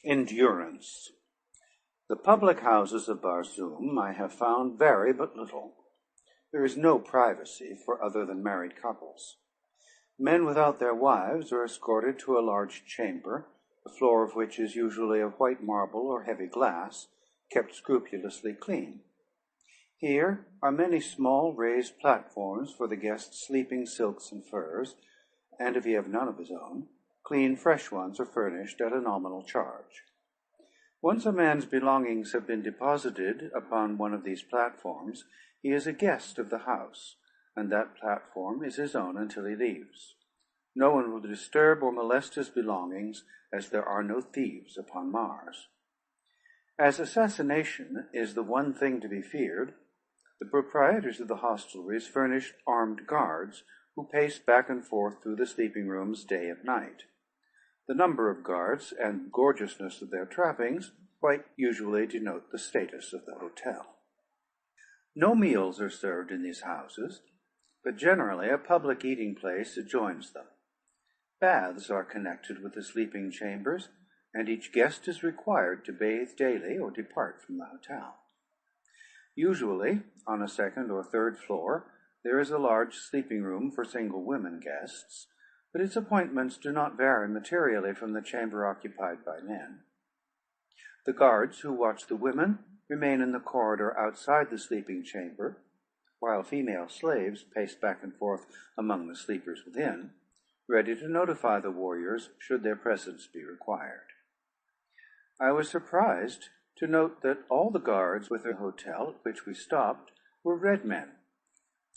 Endurance. The public houses of Barzoum I have found vary but little. There is no privacy for other than married couples. Men without their wives are escorted to a large chamber, the floor of which is usually of white marble or heavy glass, kept scrupulously clean. Here are many small raised platforms for the guest's sleeping silks and furs, and if he have none of his own, clean fresh ones are furnished at a nominal charge. Once a man's belongings have been deposited upon one of these platforms, he is a guest of the house, and that platform is his own until he leaves. No one will disturb or molest his belongings, as there are no thieves upon Mars. As assassination is the one thing to be feared, the proprietors of the hostelries furnished armed guards who pace back and forth through the sleeping rooms day and night. The number of guards and gorgeousness of their trappings quite usually denote the status of the hotel. No meals are served in these houses, but generally a public eating place adjoins them. Baths are connected with the sleeping chambers, and each guest is required to bathe daily or depart from the hotel. Usually, on a second or third floor, there is a large sleeping room for single women guests, but its appointments do not vary materially from the chamber occupied by men. The guards who watch the women remain in the corridor outside the sleeping chamber, while female slaves pace back and forth among the sleepers within, ready to notify the warriors should their presence be required. I was surprised to note that all the guards with the hotel at which we stopped were red men,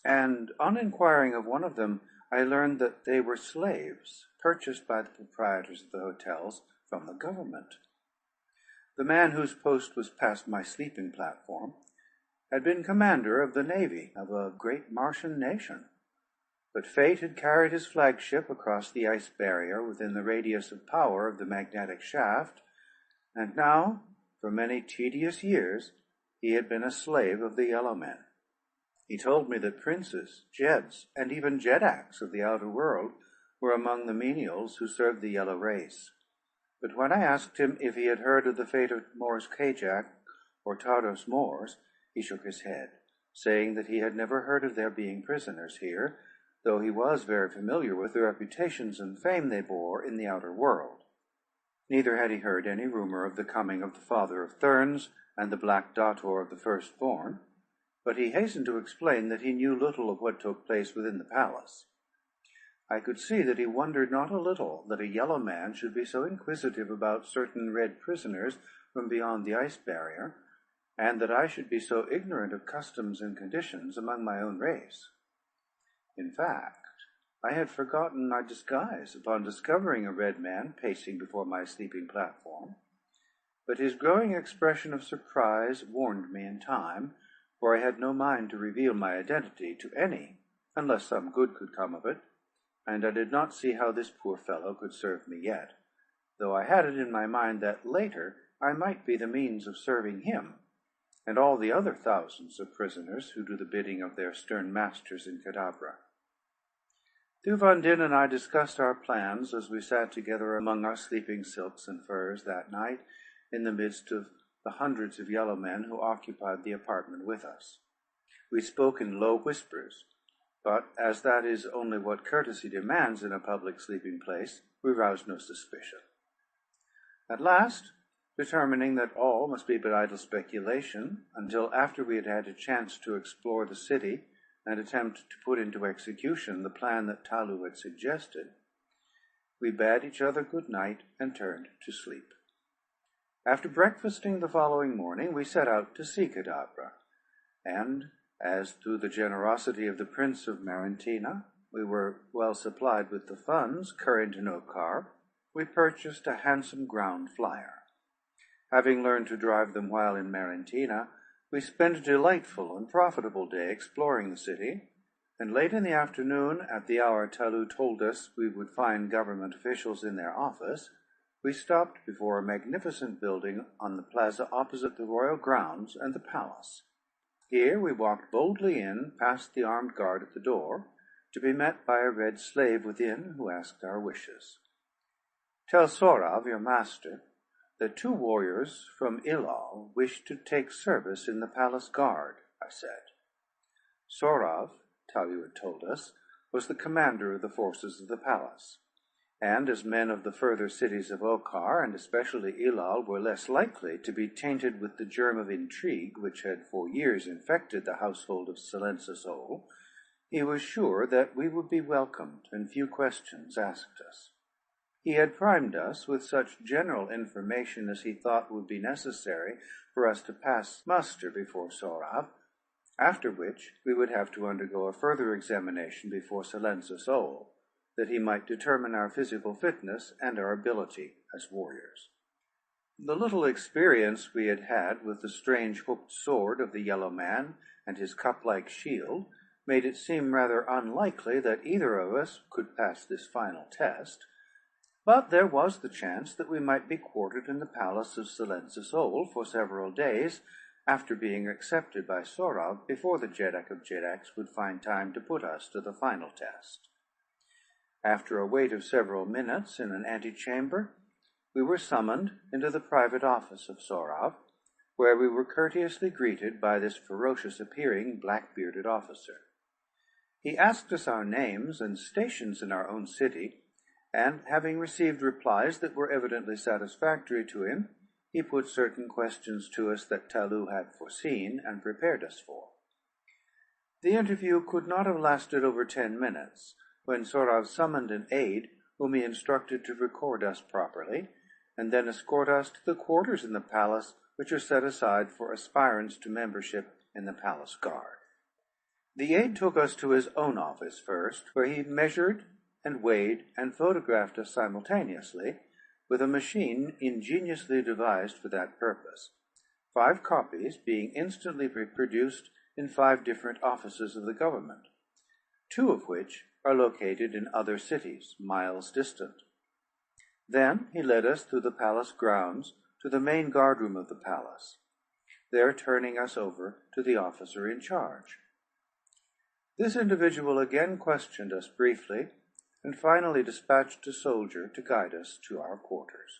and on inquiring of one of them, I learned that they were slaves purchased by the proprietors of the hotels from the government. The man whose post was past my sleeping platform had been commander of the navy of a great Martian nation, but fate had carried his flagship across the ice barrier within the radius of power of the magnetic shaft, and now, for many tedious years, he had been a slave of the yellow men. He told me that princes, jeds, and even jedaks of the outer world were among the menials who served the yellow race. But when I asked him if he had heard of the fate of Mors Kajak or Tardos Mors, he shook his head, saying that he had never heard of their being prisoners here, though he was very familiar with the reputations and fame they bore in the outer world. Neither had he heard any rumor of the coming of the father of Therns and the black Dator of the firstborn, but he hastened to explain that he knew little of what took place within the palace. I could see that he wondered not a little that a yellow man should be so inquisitive about certain red prisoners from beyond the ice barrier, and that I should be so ignorant of customs and conditions among my own race. In fact, I had forgotten my disguise upon discovering a red man pacing before my sleeping platform, but his growing expression of surprise warned me in time, for I had no mind to reveal my identity to any, unless some good could come of it, and I did not see how this poor fellow could serve me yet, though I had it in my mind that later I might be the means of serving him, and all the other thousands of prisoners who do the bidding of their stern masters in Cadabra. Thuvandin and I discussed our plans as we sat together among our sleeping silks and furs that night, in the midst of the hundreds of yellow men who occupied the apartment with us. We spoke in low whispers, but as that is only what courtesy demands in a public sleeping place, we roused no suspicion. At last, determining that all must be but idle speculation, until after we had had a chance to explore the city and attempt to put into execution the plan that Talu had suggested, we bade each other good night and turned to sleep. After breakfasting the following morning, we set out to see Cadabra, and, as through the generosity of the Prince of Marentina we were well supplied with the funds current in Okar, we purchased a handsome ground flyer. Having learned to drive them while in Marentina, we spent a delightful and profitable day exploring the city, and late in the afternoon, at the hour Talu told us we would find government officials in their office, we stopped before a magnificent building on the plaza opposite the royal grounds and the palace. Here we walked boldly in, past the armed guard at the door, to be met by a red slave within who asked our wishes. "Tell Sorav, your master, "The 2 warriors from Ilal wish to take service in the palace guard," I said. Sorav, Taliew had told us, was the commander of the forces of the palace, and as men of the further cities of Okar, and especially Ilal, were less likely to be tainted with the germ of intrigue which had for years infected the household of Silensis Ol, he was sure that we would be welcomed and few questions asked us. He had primed us with such general information as he thought would be necessary for us to pass muster before Sorav, after which we would have to undergo a further examination before Silensis Ol, that he might determine our physical fitness and our ability as warriors. The little experience we had had with the strange hooked sword of the yellow man and his cup-like shield made it seem rather unlikely that either of us could pass this final test, but there was the chance that we might be quartered in the palace of Silensis Ol for several days, after being accepted by Sorav before the Jeddak of Jeddaks would find time to put us to the final test. After a wait of several minutes in an antechamber, we were summoned into the private office of Sorav, where we were courteously greeted by this ferocious-appearing black-bearded officer. He asked us our names and stations in our own city, and having received replies that were evidently satisfactory to him, he put certain questions to us that Taliew had foreseen and prepared us for. The interview could not have lasted over 10 minutes, when Sorav summoned an aide whom he instructed to record us properly, and then escort us to the quarters in the palace which are set aside for aspirants to membership in the palace guard. The aide took us to his own office first, where he measured and weighed and photographed us simultaneously, with a machine ingeniously devised for that purpose, 5 copies being instantly reproduced in 5 different offices of the government, 2 of which are located in other cities, miles distant. Then he led us through the palace grounds to the main guardroom of the palace, there turning us over to the officer in charge. This individual again questioned us briefly, and finally dispatched a soldier to guide us to our quarters.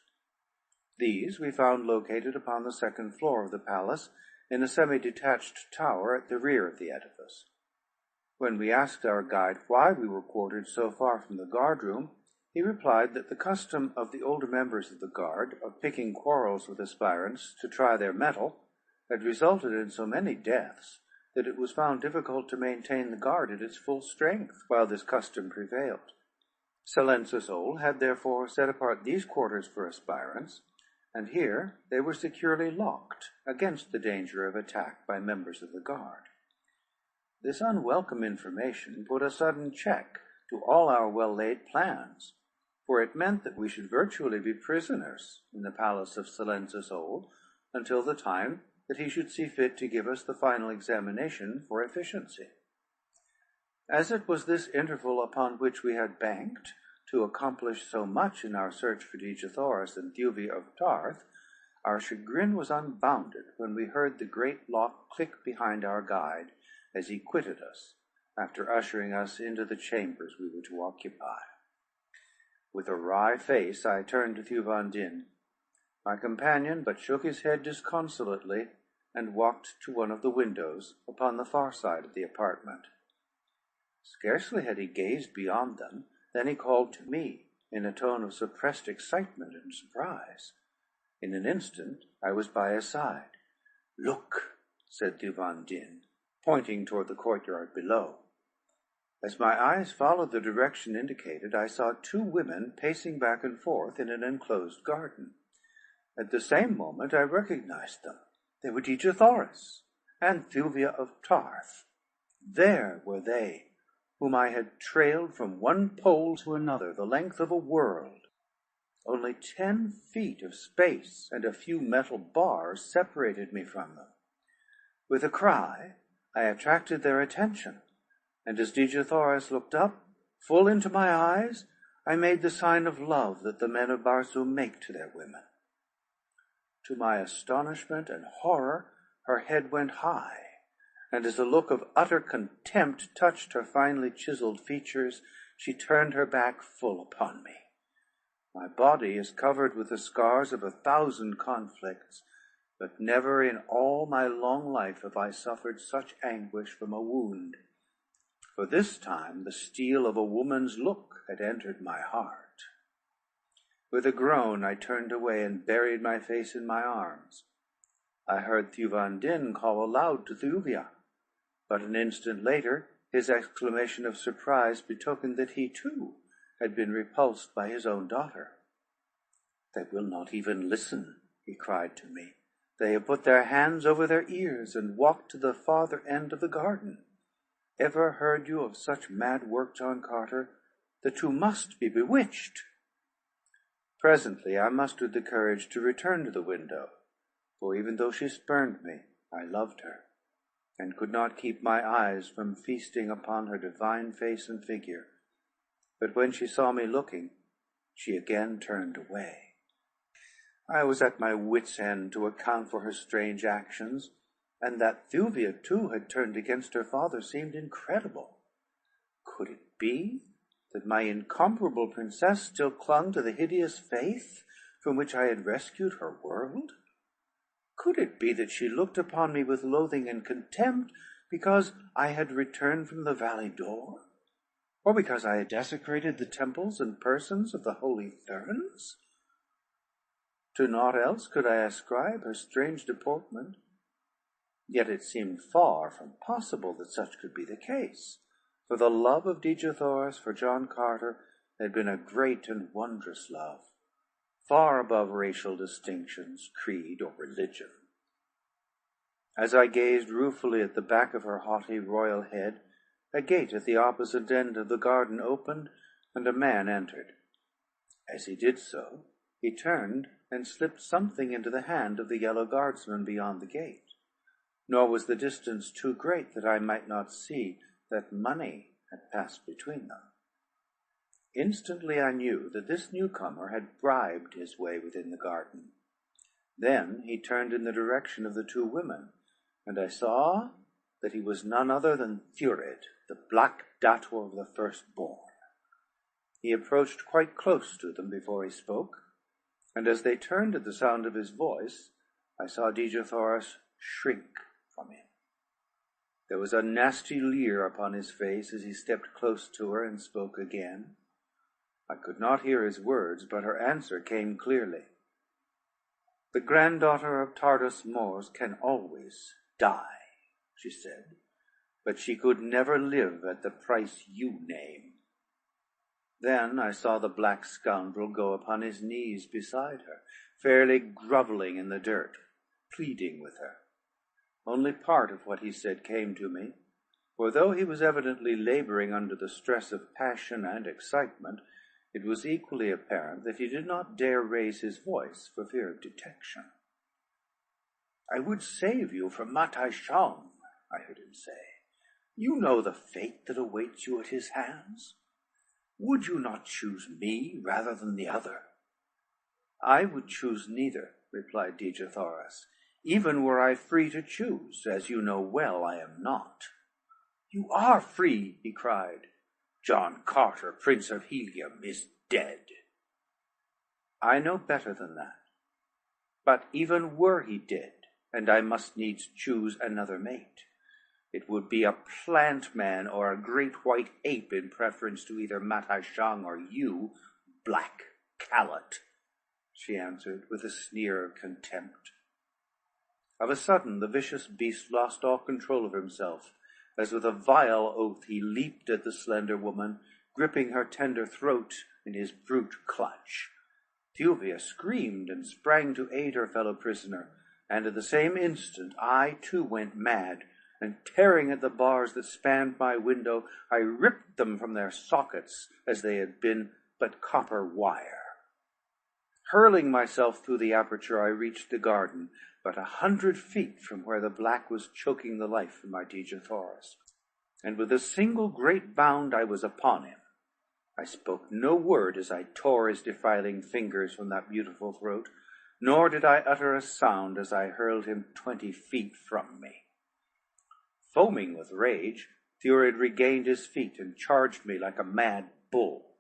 These we found located upon the 2nd floor of the palace, in a semi-detached tower at the rear of the edifice. When we asked our guide why we were quartered so far from the guardroom, he replied that the custom of the older members of the guard of picking quarrels with aspirants to try their mettle had resulted in so many deaths that it was found difficult to maintain the guard at its full strength while this custom prevailed. Silensis Ol had therefore set apart these quarters for aspirants, and here they were securely locked against the danger of attack by members of the guard. This unwelcome information put a sudden check to all our well-laid plans, for it meant that we should virtually be prisoners in the palace of Silensis Ol until the time that he should see fit to give us the final examination for efficiency. As it was this interval upon which we had banked to accomplish so much in our search for Dejathoris and Thuvia of Tarth, our chagrin was unbounded when we heard the great lock click behind our guide as he quitted us, after ushering us into the chambers we were to occupy. With a wry face I turned to Thuvan Din. My companion but shook his head disconsolately and walked to one of the windows upon the far side of the apartment. Scarcely had he gazed beyond them than he called to me in a tone of suppressed excitement and surprise. In an instant I was by his side. "Look," said Thuvan Din, pointing toward the courtyard below. As my eyes followed the direction indicated, I saw 2 women pacing back and forth in an enclosed garden. At the same moment I recognized them. They were Dejathoris and Thuvia of Tarth. There were they, whom I had trailed from one pole to another, the length of a world. Only 10 feet of space and a few metal bars separated me from them. With a cry, I attracted their attention, and as Dejathoris looked up, full into my eyes, I made the sign of love that the men of Barsoom make to their women. To my astonishment and horror, her head went high, and as a look of utter contempt touched her finely chiseled features, she turned her back full upon me. My body is covered with the scars of 1,000 conflicts, but never in all my long life have I suffered such anguish from a wound. For this time the steel of a woman's look had entered my heart. With a groan I turned away and buried my face in my arms. I heard Thuvan Din call aloud to Thuvia, but an instant later his exclamation of surprise betokened that he too had been repulsed by his own daughter. "They will not even listen," he cried to me. "They have put their hands over their ears and walked to the farther end of the garden. Ever heard you of such mad work, John Carter? The two must be bewitched." Presently I mustered the courage to return to the window, for even though she spurned me, I loved her, and could not keep my eyes from feasting upon her divine face and figure. But when she saw me looking, she again turned away. I was at my wits' end to account for her strange actions, and that Thuvia too had turned against her father seemed incredible. Could it be that my incomparable princess still clung to the hideous faith from which I had rescued her world? Could it be that she looked upon me with loathing and contempt because I had returned from the Valley Door, or because I had desecrated the temples and persons of the holy Therns? To naught else could I ascribe her strange deportment, yet it seemed far from possible that such could be the case, for the love of Dejathoras for John Carter had been a great and wondrous love, far above racial distinctions, creed, or religion. As I gazed ruefully at the back of her haughty royal head, a gate at the opposite end of the garden opened, and a man entered. As he did so, he turned and slipped something into the hand of the yellow guardsman beyond the gate. Nor was the distance too great that I might not see that money had passed between them. Instantly I knew that this newcomer had bribed his way within the garden. Then he turned in the direction of the two women, and I saw that he was none other than Thurid, the black dator of the firstborn. He approached quite close to them before he spoke, and as they turned at the sound of his voice, I saw Dejathoras shrink from him. There was a nasty leer upon his face as he stepped close to her and spoke again. I could not hear his words, but her answer came clearly. "The granddaughter of Tardos Mors can always die," she said, "but she could never live at the price you name." Then I saw the black scoundrel go upon his knees beside her, fairly groveling in the dirt, pleading with her. Only part of what he said came to me, for though he was evidently laboring under the stress of passion and excitement, it was equally apparent that he did not dare raise his voice for fear of detection. "I would save you from Matai Shang," I heard him say. "You know the fate that awaits you at his hands. Would you not choose me rather than the other?" "I would choose neither," replied Dejathoras, "even were I free to choose, as you know well I am not." "You are free," he cried. "John Carter, Prince of Helium, is dead." "I know better than that. But even were he dead, and I must needs choose another mate, it would be a plant man or a great white ape in preference to either Matai Shang or you, black callet," she answered with a sneer of contempt. Of a sudden the vicious beast lost all control of himself, as with a vile oath he leaped at the slender woman, gripping her tender throat in his brute clutch. Thuvia screamed and sprang to aid her fellow prisoner, and at the same instant I too went mad, and tearing at the bars that spanned my window, I ripped them from their sockets as they had been but copper wire. Hurling myself through the aperture, I reached the garden, but 100 feet from where the black was choking the life from my Dejathoras, and with a single great bound I was upon him. I spoke no word as I tore his defiling fingers from that beautiful throat, nor did I utter a sound as I hurled him 20 feet from me. Foaming with rage, Thurid regained his feet and charged me like a mad bull.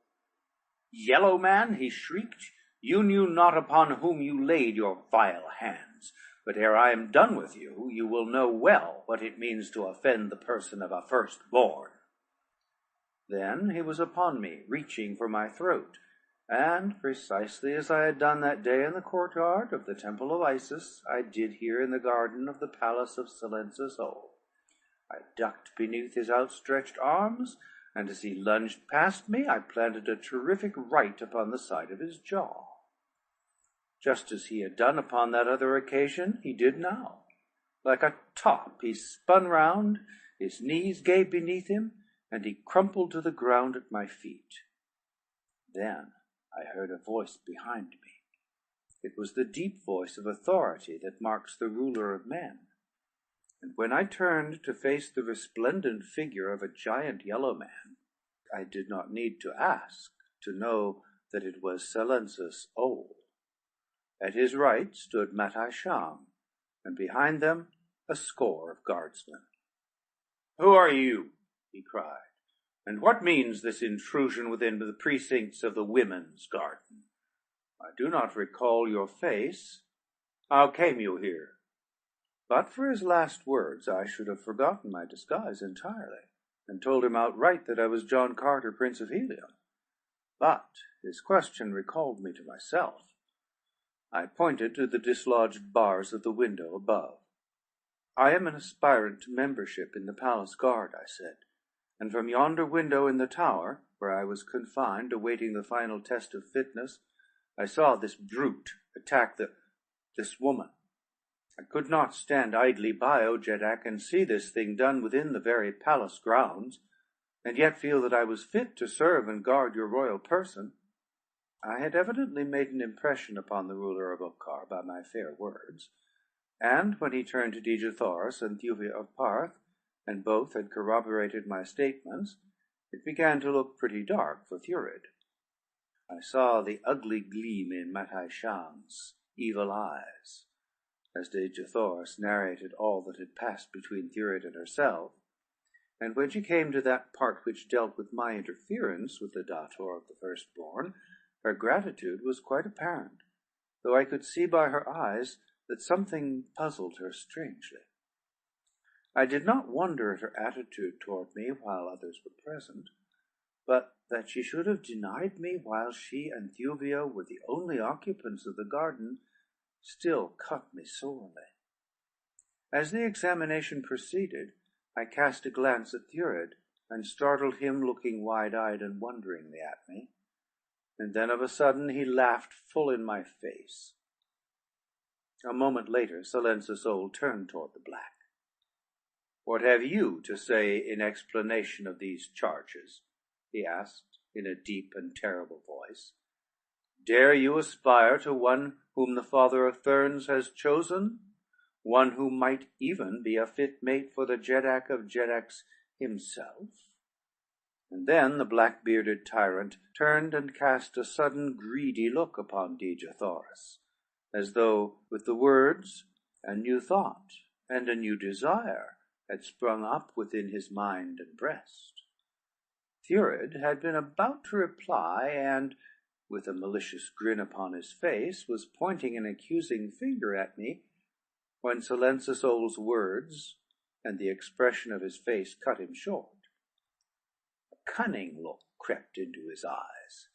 Yellow man, he shrieked, you knew not upon whom you laid your vile hands, but ere I am done with you, you will know well what it means to offend the person of a firstborn. Then he was upon me, reaching for my throat, and precisely as I had done that day in the courtyard of the temple of Isis, I did here in the garden of the palace of Silence's Owl. I ducked beneath his outstretched arms, and as he lunged past me, I planted a terrific right upon the side of his jaw. Just as he had done upon that other occasion, he did now. Like a top, he spun round, his knees gave beneath him, and he crumpled to the ground at my feet. Then I heard a voice behind me. It was the deep voice of authority that marks the ruler of men. And when I turned to face the resplendent figure of a giant yellow man, I did not need to ask to know that it was Silence's Owl. At his right stood Matai Sham, and behind them a score of guardsmen. "Who are you?" he cried, "and what means this intrusion within the precincts of the women's garden? I do not recall your face. How came you here?" But for his last words I should have forgotten my disguise entirely, and told him outright that I was John Carter, Prince of Helium. But his question recalled me to myself. I pointed to the dislodged bars of the window above. "I am an aspirant to membership in the palace guard," I said, "and from yonder window in the tower, where I was confined awaiting the final test of fitness, I saw this brute attack this woman. I could not stand idly by, O Jeddak, and see this thing done within the very palace grounds, and yet feel that I was fit to serve and guard your royal person." I had evidently made an impression upon the ruler of Ukkar by my fair words, and when he turned to Dejathoras and Thuvia of Parth, and both had corroborated my statements, it began to look pretty dark for Thurid. I saw the ugly gleam in Matai Sham's evil eyes, as Dejathoras narrated all that had passed between Thurid and herself, and when she came to that part which dealt with my interference with the Dator of the firstborn, her gratitude was quite apparent, though I could see by her eyes that something puzzled her strangely. I did not wonder at her attitude toward me while others were present, but that she should have denied me while she and Thuvia were the only occupants of the garden still cut me sorely. As the examination proceeded, I cast a glance at Thurid, and startled him looking wide-eyed and wonderingly at me, and then of a sudden he laughed full in my face. A moment later Silence's Owl turned toward the black. "What have you to say in explanation of these charges?" he asked in a deep and terrible voice. "Dare you aspire to one whom the father of Therns has chosen? One who might even be a fit mate for the Jeddak of Jeddaks himself?" And then the black-bearded tyrant turned and cast a sudden greedy look upon Dejathoras, as though with the words a new thought and a new desire had sprung up within his mind and breast. Thurid had been about to reply, and, with a malicious grin upon his face, was pointing an accusing finger at me, when Silence's Owl's words and the expression of his face cut him short. A cunning look crept into his eyes,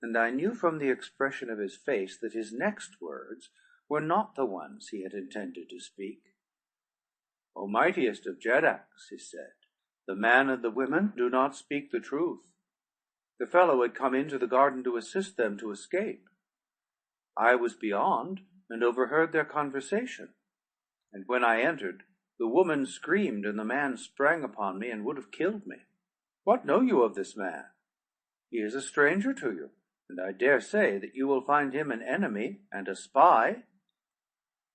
and I knew from the expression of his face that his next words were not the ones he had intended to speak. "O mightiest of Jeddaks," he said, "the man and the women do not speak the truth. The fellow had come into the garden to assist them to escape. I was beyond and overheard their conversation, and when I entered, the woman screamed and the man sprang upon me and would have killed me. What know you of this man? He is a stranger to you, and I dare say that you will find him an enemy and a spy.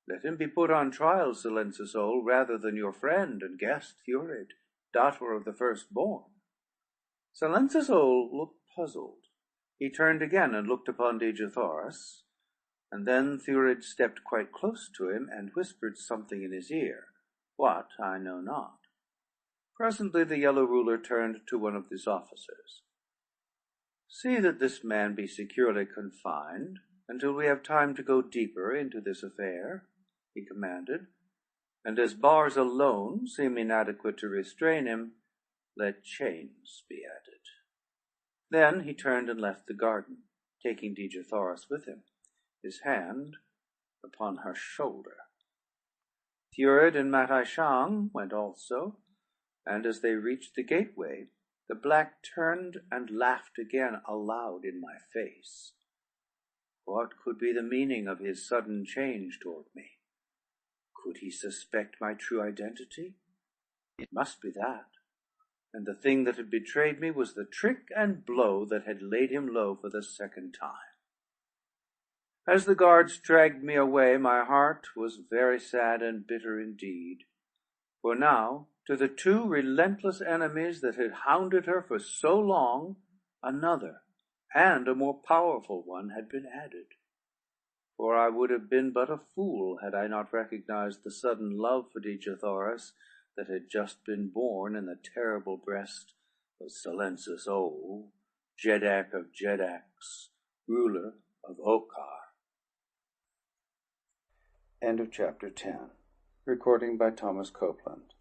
Let him be put on trial, Silence's Owl, rather than your friend and guest Thurid, daughter of the firstborn." Silence's Owl looked puzzled. He turned again and looked upon Dejathoras, and then Thurid stepped quite close to him and whispered something in his ear. What, I know not. Presently the yellow ruler turned to one of his officers. See that this man be securely confined until we have time to go deeper into this affair, he commanded, and as bars alone seem inadequate to restrain him, let chains be added. Then he turned and left the garden, taking Dejathoris with him, his hand upon her shoulder. Thurid and Matishang went also, and as they reached the gateway, the black turned and laughed again aloud in my face. What could be the meaning of his sudden change toward me? Could he suspect my true identity? It must be that. And the thing that had betrayed me was the trick and blow that had laid him low for the second time. As the guards dragged me away, my heart was very sad and bitter indeed. For now, to the two relentless enemies that had hounded her for so long, another and a more powerful one had been added. For I would have been but a fool had I not recognized the sudden love for Dejathoris that had just been born in the terrible breast of Silensis O, Jeddak of Jeddaks, ruler of Okar. End of chapter 10. Recording by Thomas Copeland.